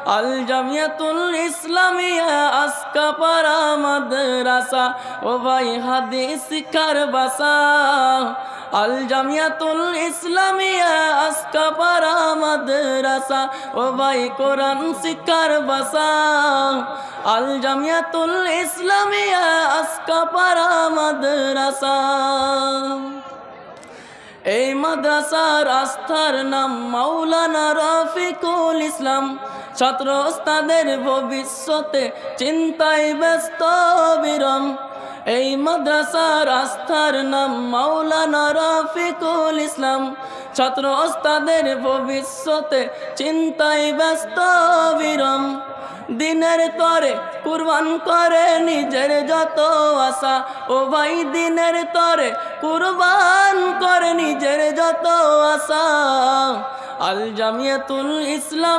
আল জামিয়াতুল ইসলামিয়া আসকাপাড়া মাদ্রাসা ও ভাই হাদিস শিক্ষার বাসা। আল জামিয়াতুল ইসলামিয়া আসকাপাড়া মাদ্রাসা ও ভাই কোরআন শিক্ষার বাসা। আল জামিয়াতুল ইসলামিয়া আসকাপাড়া মাদ্রাসা। এই মাদ্রাসার আস্থার নাম মাওলানা রফিকুল ইসলাম। ছাত্র ওস্তাদের ভবিষ্যতে চিন্তায় ব্যস্ত বিরম। এই মাদ্রাসার আস্থার নাম মাওলানা রফিকুল ইসলাম। ছাত্র ওস্তাদের ভবিষ্যতে চিন্তায় ব্যস্ত বিরম। দিনের তরে কুরবান করে নিজের যত আশা ও ভাই দিনের তরে কুরবান করে নিজের যত আশা। আল জামিয়াতুল ইসলাম